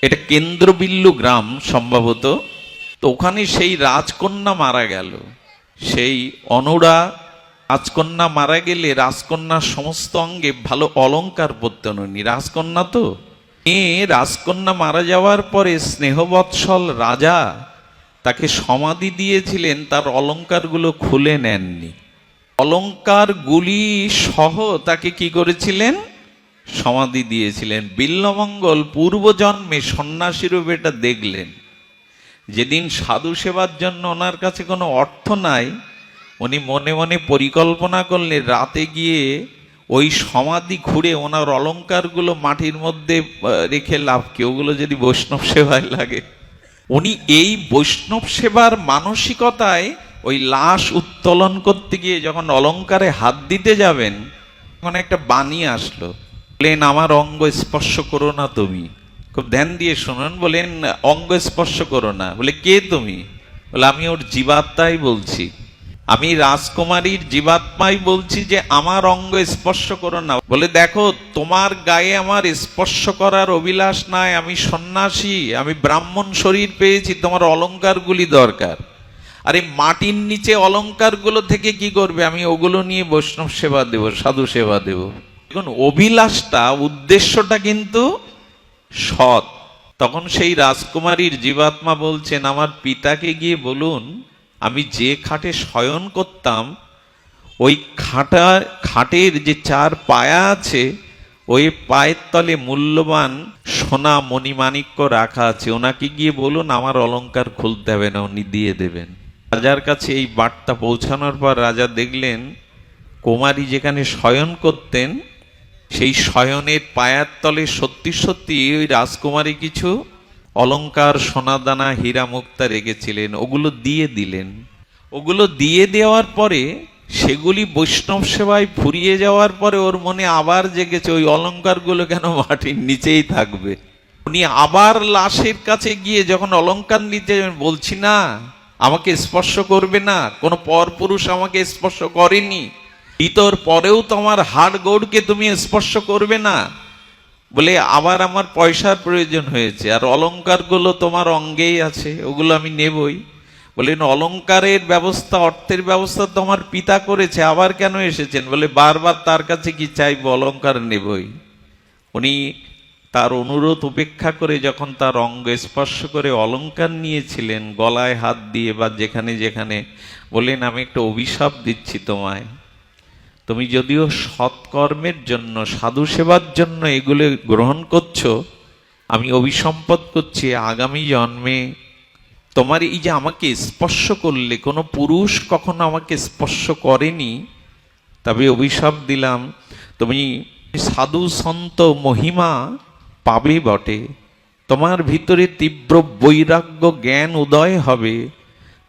এটা কেন্দ্রবিল্লু গ্রাম সম্ভবত। তো ওখানে সেই রাজকন্যা মারা গেল, সেই অনুরা রাজকন্যা মারা গেলে রাজকন্যার সমস্ত অঙ্গে ভালো অলংকার পরতেন উনি, রাজকন্যা তো। রাজকন্যা মারা যাওয়ার পরে স্নেহবৎসল রাজা তাকে সমাধি দিয়েছিলেন, তার অলংকারগুলো খুলে নেননি। অলংকারগুলি সহ তাকে কি করেছিলেন? সমাধি দিয়েছিলেন। বিল্বমঙ্গল পূর্বজন্মে সন্ন্যাসী রূপে এটা দেখলেন। যেদিন সাধু সেবার জন্য ওনার কাছে কোনো অর্থ নাই, উনি মনে মনে পরিকল্পনা করলেন রাতে গিয়ে ওই সমাধি খুঁড়ে ওনার অলংকারগুলো মাটির মধ্যে রেখে লাভ কি, ওগুলো যদি বৈষ্ণব সেবায় লাগে। উনি এই বৈষ্ণব সেবার মানসিকতায় ওই লাশ উত্তোলন করতে গিয়ে যখন অলংকারে হাত দিতে যাবেন, তখন একটা বাণী আসলো, বলেন আমার অঙ্গ স্পর্শ করো না তুমি। খুব ধ্যান দিয়ে শুনুন। বলেন অঙ্গ স্পর্শ করো না। বলে কে তুমি? বলে আমি ওর জীবাত্মাই বলছি, আমি রাজকুমারীর জীবাত্মাই বলছি যে আমার অঙ্গ স্পর্শ করো না। বলে দেখো, তোমার গায়ে আমার স্পর্শ করার অভিলাষ নাই, আমি সন্ন্যাসী, আমি ব্রাহ্মণ শরীর পেয়েছি, তোমার অলংকারগুলি দরকার। আরে মাটির নিচে অলংকারগুলো থেকে কি করবে? আমি ওগুলো নিয়ে বৈষ্ণব সেবা দেব, সাধু সেবা দেব। দেখুন অভিলাষটা, উদ্দেশ্যটা কিন্তু সৎ। তখন সেই রাজকুমারীর জীবাত্মা বলছেন আমার পিতাকে গিয়ে বলুন আমি যে খাটে শয়ন করতাম ওই খাটের যে 4 পায়া আছে, ওই পায়ের তলে মূল্যবান সোনা মণিমাণিক্য রাখা আছে, ওনাকে গিয়ে বলুন আমার অলংকার খুলতে হবে না, উনি দিয়ে দেবেন। রাজার কাছে এই বার্তা পৌঁছানোর পর রাজা দেখলেন কুমারী যেখানে শয়ন করতেন সেই শয়নের পায়ার তলে সত্যি সত্যি ওই রাজকুমারী কিছু অলংকার, সোনাদানা, হীরা মুক্তা রেখেছিলেন, ওগুলো দিয়ে দিলেন। ওগুলো দিয়ে দেওয়ার পরে সেগুলি বৈষ্ণব সেবায় ফুরিয়ে যাওয়ার পরে ওর মনে আবার জেগেছে ওই অলংকারগুলো কেন মাটির নিচেই থাকবে। উনি আবার লাশের কাছে গিয়ে যখন অলংকার নিতে বলছি না আমাকে স্পর্শ করবে না, কোনো পরপুরুষ আমাকে স্পর্শ করেনি, ইতর পরেও তোমার হাড় গোড়কে তুমি স্পর্শ করবে না। বলে আবার আমার পয়সার প্রয়োজন হয়েছে, আর অলংকারগুলো তোমার অঙ্গেই আছে, ওগুলো আমি নেবই। বলেন অলংকারের ব্যবস্থা, অর্থের ব্যবস্থা তোমার পিতা করেছে, আবার কেন এসেছেন? বলে বারবার তার কাছে কি চাইবো, অলংকার নেবই। উনি তার অনুরোধ উপেক্ষা করে যখন তার অঙ্গ স্পর্শ করে অলংকার নিয়েছিলেন গলায় হাত দিয়ে বা যেখানে যেখানে, বলেন আমি একটা অভিশাপ দিচ্ছি তোমায়, তুমি যদিও সৎকর্মের জন্য, সাধু সেবার জন্য এগুলো গ্রহণ করছো, আমি অভিসম্পদ করছি আগামী জন্মে তোমার এই যে আমাকে স্পর্শ করলে, কোনো পুরুষ কখনো আমাকে স্পর্শ করেনি, তবে অভিশাপ দিলাম তুমি সাধু সন্ত মহিমা পাবে বটে, তোমার ভিতরে তীব্র বৈরাগ্য জ্ঞান উদয় হবে,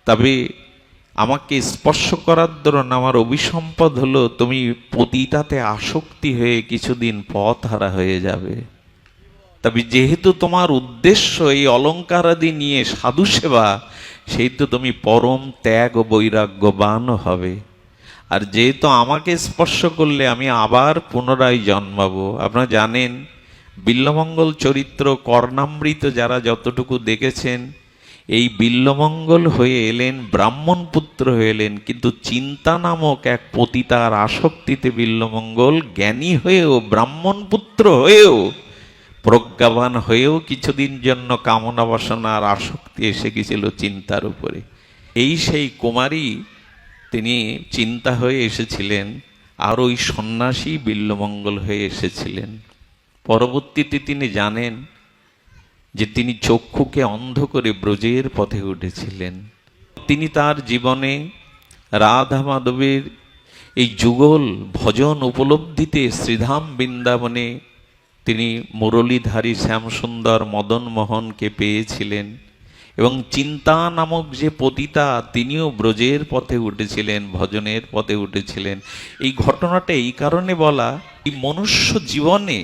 তবে আমাকে স্পর্শ করার দরুন আমার অভিসম্পদ হলো তুমি পতিতাতে আসক্তি হয়ে কিছুদিন পথ হারা হয়ে যাবে। তবে যেহেতু তোমার উদ্দেশ্য এই অলংকারাদি নিয়ে সাধু সেবা, সেহেতু তুমি পরম ত্যাগ ও বৈরাগ্যবান হবে। আর যেহেতু আমাকে স্পর্শ করলে আমি আবার পুনরায় জন্মাবো। আপনারা জানেন বিল্বমঙ্গল চরিত্র কর্ণামৃত যারা যতটুকু দেখেছেন, এই বিল্বমঙ্গল হয়ে এলেন, ব্রাহ্মণ পুত্র হয়ে এলেন, কিন্তু চিন্তা নামক এক পতিতার আসক্তিতে বিল্বমঙ্গল জ্ঞানী হয়েও, ব্রাহ্মণ পুত্র হয়েও, প্রজ্ঞাবান হয়েও কিছুদিন জন্য কামনা বাসনার আসক্তি এসে গেছিল চিন্তার উপরে। এই সেই কুমারী, তিনি চিন্তা হয়ে এসেছিলেন, আর ওই সন্ন্যাসী বিল্বমঙ্গল হয়ে এসেছিলেন। পরবর্তীতে তিনি জানেন যে তিনি চক্ষুকে অন্ধ করে ব্রজের পথে উঠেছিলেন। তিনি তার জীবনে রাধা মাধবের এই যুগল ভজন উপলব্ধিতে শ্রীধাম বৃন্দাবনে তিনি মুরলীধারী শ্যামসুন্দর মদন মোহনকে পেয়েছিলেন, এবং চিন্তা নামক যে পতিতা তিনিও ব্রজের পথে উঠেছিলেন, ভজনের পথে উঠেছিলেন। এই ঘটনাটা এই কারণে বলা, এই মনুষ্য জীবনে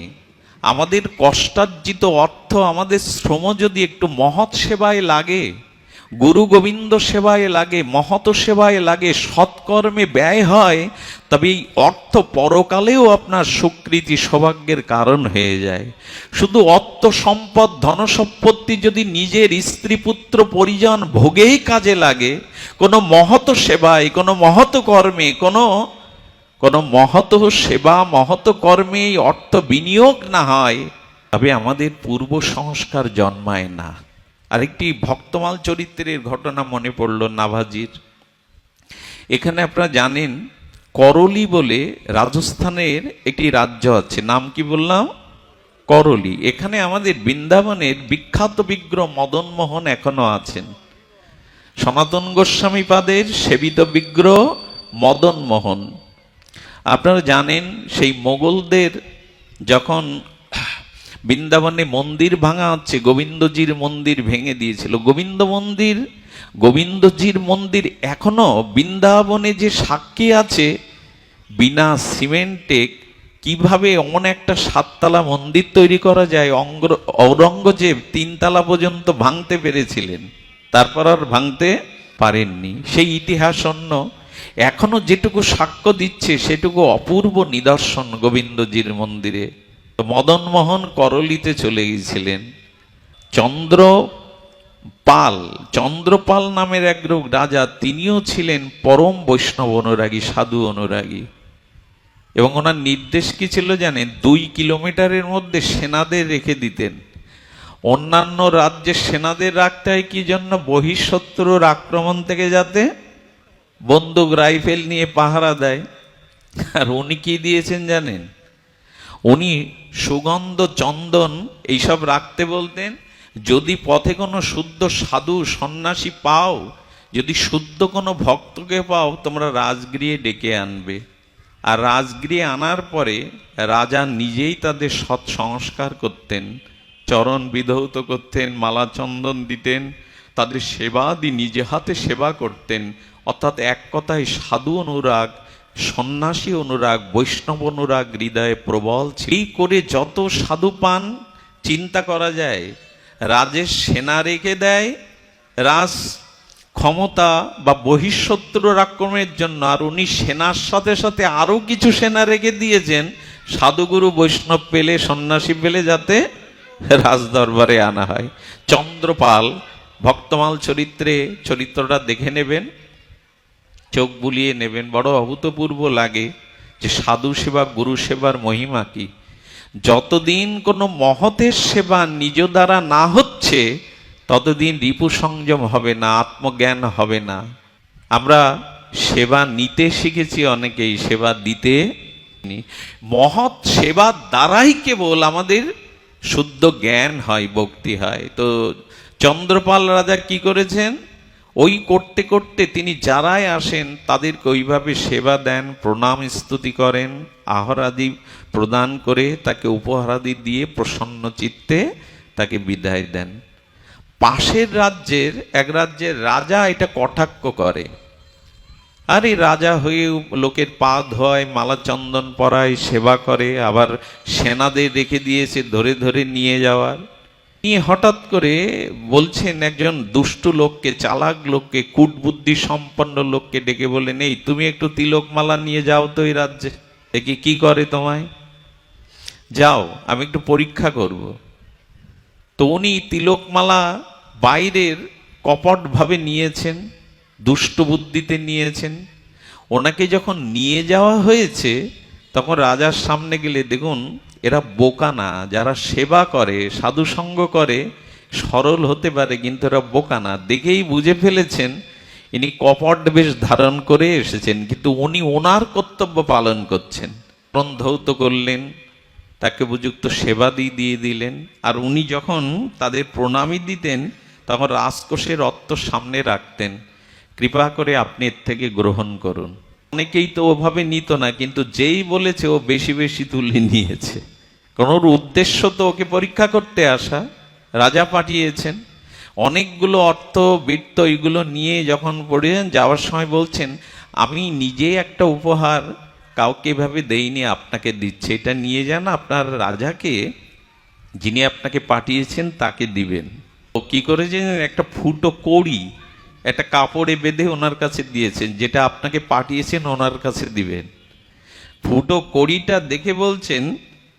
আমাদের কষ্টার্জিত অর্থ, আমাদের শ্রম যদি একটু মহৎ সেবায় লাগে, গুরু গোবিন্দ সেবায় লাগে, মহৎ সেবায় লাগে, সৎকর্মে ব্যয় হয়, তবে এই অর্থ পরকালেও আপনার সুকৃতি সৌভাগ্যের কারণ হয়ে যায়। শুধু অর্থ সম্পদ ধন সম্পত্তি যদি নিজের স্ত্রী পুত্র পরিজন ভোগেই কাজে লাগে, কোনো মহৎ সেবায়, কোনো মহৎ কর্মে, কোনো মহৎ সেবা মহৎ কর্মে এই অর্থ বিনিয়োগ না হয়, তবে আমাদের পূর্ব সংস্কার জন্মায় না। আরেকটি ভক্তমাল চরিত্রের ঘটনা মনে পড়ল নাভাজির। এখানে আপনারা জানেন করলি বলে রাজস্থানের একটি রাজ্য আছে, নাম কি বললাম? করলি। এখানে আমাদের বৃন্দাবনের বিখ্যাত বিগ্রহ মদন মোহন এখনো আছেন। সনাতন গোস্বামী পাদের সেবিত বিগ্রহ মদন মোহন। আপনারা জানেন সেই মোগলদের যখন বৃন্দাবনে মন্দির ভাঙা হচ্ছে, গোবিন্দজির মন্দির ভেঙে দিয়েছিল। গোবিন্দজির মন্দির এখনো বৃন্দাবনে যে সাক্ষী আছে, বিনা সিমেন্টে কিভাবে এমন একটা 7 তলা মন্দির তৈরি করা যায়, ঔরঙ্গজেব 3 তলা পর্যন্ত ভাঙতে পেরেছিলেন, তারপর আর ভাঙতে পারেননি। সেই ইতিহাস অন্য এখনো যেটুকু সাক্ষ্য দিচ্ছে সেটুকু অপূর্ব নিদর্শন গোবিন্দজির মন্দিরে। মদন মোহন করলিতে চলে গিয়েছিলেন। চন্দ্রপাল নামের এক রাজা, তিনিও ছিলেন পরম বৈষ্ণব অনুরাগী, সাধু অনুরাগী। এবং ওনার নির্দেশ কি ছিল জানেন? 2 কিলোমিটারের মধ্যে সেনাদের রেখে দিতেন। অন্যান্য রাজ্যের সেনাদের রাখতে হয় কি জন্য? বহিঃশত্রুর আক্রমণ থেকে যাতে বন্দুক রাইফেল নিয়ে পাহারা দেয়। আর উনি কি দিয়েছেন জানেন? উনি সুগন্ধ, চন্দন এইসব রাখতে বলতেন। যদি পথে কোনো শুদ্ধ সাধু সন্ন্যাসী পাও, যদি শুদ্ধ কোনো ভক্তকে পাও, তোমরা রাজগৃহে ডেকে আনবে। আর রাজগৃহে আনার পরে রাজা নিজেই তাদের সৎ সংস্কার করতেন, চরণ বিধৌত করতেন, মালা চন্দন দিতেন, তাদের সেবাদি নিজে হাতে সেবা করতেন। অর্থাৎ এক কথায় সাধু অনুরাগ, সন্ন্যাসী অনুরাগ, বৈষ্ণব অনুরাগ হৃদয়ে প্রবল ছিল। এই করে যত সাধু পান চিন্তা করা যায়, রাজের সেনা রেখে দেয় রাজ ক্ষমতা বা বহিঃশত্রুর আক্রমণের জন্য, আর উনি সেনার সাথে সাথে আরো কিছু সেনা রেখে দিয়েছেন সাধুগুরু বৈষ্ণব পেলে, সন্ন্যাসী পেলে যাতে রাজ দরবারে আনা হয়। চন্দ্রপাল ভক্তমাল চরিত্রটা দেখে নেবেন, চোখ বুলিয়ে নেবেন, বড় অভূতপূর্ব লাগে যে সাধু সেবা গুরু সেবার মহিমা কি। যতদিন কোনো মহতের সেবা নিজ দ্বারা না হচ্ছে, ততদিন রিপু সংযম হবে না, আত্মজ্ঞান হবে না। আমরা সেবা নিতে শিখেছি অনেকেই, সেবা দিতে। মহৎ সেবার দ্বারাই কেবল আমাদের শুদ্ধ জ্ঞান হয়, ভক্তি হয়। তো চন্দ্রপাল রাজা কি করেছেন? ওই করতে করতে তিনি যারাই আসেন তাদেরকে ওইভাবে সেবা দেন, প্রণাম স্তুতি করেন, আহারাদি প্রদান করে তাকে উপহারাদি দিয়ে প্রসন্ন চিত্তে তাকে বিদায় দেন। পাশের এক রাজ্যের রাজা এটা কটাক্ষ করে। আরে রাজা হয়ে লোকের পা ধোয়, মালা চন্দন পরায়, সেবা করে, আবার সেনাদের রেখে দিয়েছে ধরে ধরে নিয়ে যাওয়ার। নিয়ে হঠাৎ করে বলছেন একজন দুষ্টু লোককে, চালাক লোককে, কূটবুদ্ধি সম্পন্ন লোককে ডেকে বলেন, এই তুমি একটু তিলকমালা নিয়ে যাও তো এই রাজ্যে, দেখি কি করে তোমায়, যাও আমি একটু পরীক্ষা করব। তো উনি তিলকমালা বাইরের কপট ভাবে নিয়েছেন, দুষ্ট বুদ্ধিতে নিয়েছেন। ওনাকে যখন নিয়ে যাওয়া হয়েছে তখন রাজার সামনে গেলে দেখুন, এরা বোকা না, যারা সেবা করে সাধু সঙ্গ করে সরল হতে পারে, কিন্তু এরা বোকা না। দেখেই বুঝে ফেলেছেন ইনি কপট বেশ ধারণ করে এসেছেন, কিন্তু উনি ওনার কর্তব্য পালন করছেন। ধৌত করলেন, তাকে উপযুক্ত সেবা দিয়ে দিলেন। আর উনি যখন তাদের প্রণামী দিতেন তখন রাজকোষের অর্থ সামনে রাখতেন, কৃপা করে আপনি এর থেকে গ্রহণ করুন। অনেকেই তো ওভাবে নিত না, কিন্তু যেই বলেছে ও বেশি বেশি তুলে নিয়েছে। কোন উদ্দেশ্য তো ওকে পরীক্ষা করতে আসা, রাজা পাঠিয়েছেন। অনেকগুলো অর্থ বৃত্ত এইগুলো নিয়ে যখন পড়েছেন, যাওয়ার সময় বলছেন, আমি নিজে একটা উপহার কাউকে এভাবে দেইনি, আপনাকে দিচ্ছে, এটা নিয়ে যান আপনার রাজাকে, যিনি আপনাকে পাঠিয়েছেন তাকে দিবেন। ও কি করেছেন, একটা ফুটো কড়ি একটা কাপড়ে বেঁধে ওনার কাছে দিয়েছেন, যেটা আপনাকে পাঠিয়েছেন ওনার কাছে দিবেন। ফুটো কড়িটা দেখে বলছেন,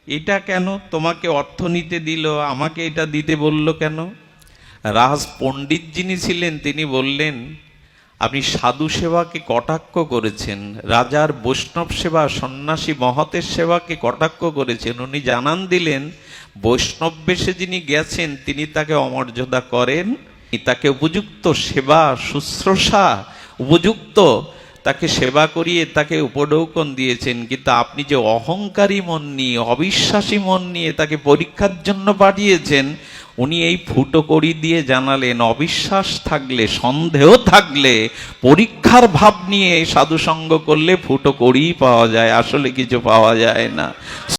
এটা কেন তোমাকে অর্থ নিতে দিল, আমাকে এটা দিতে বলল কেন? রাজ পণ্ডিত যিনি ছিলেন তিনি বললেন, আপনি সাধু সেবাকে কটাক্ষ করেছেন, রাজার বৈষ্ণব সেবা সন্ন্যাসী মহতের সেবাকে কটাক্ষ করেছেন। উনি জানান দিলেন, বৈষ্ণব বেশে যিনি গেছেন তিনি তাকে অমর্যাদা করেন, তাকে উপযুক্ত সেবা শুশ্রূষা উপযুক্ত তাকে সেবা করিয়ে তাকে উপঢৌকন দিয়েছেন, কিন্তু আপনি যে অহংকারী মন নিয়ে অবিশ্বাসী মন নিয়ে তাকে পরীক্ষার জন্য পাঠিয়েছেন। উনি এই ফুটো কড়ি দিয়ে জানালেন, অবিশ্বাস থাকলে সন্দেহ থাকলে পরীক্ষার ভাব নিয়ে সাধুসঙ্গ করলে ফুটো কড়িই পাওয়া যায়, আসলে কিছু পাওয়া যায় না।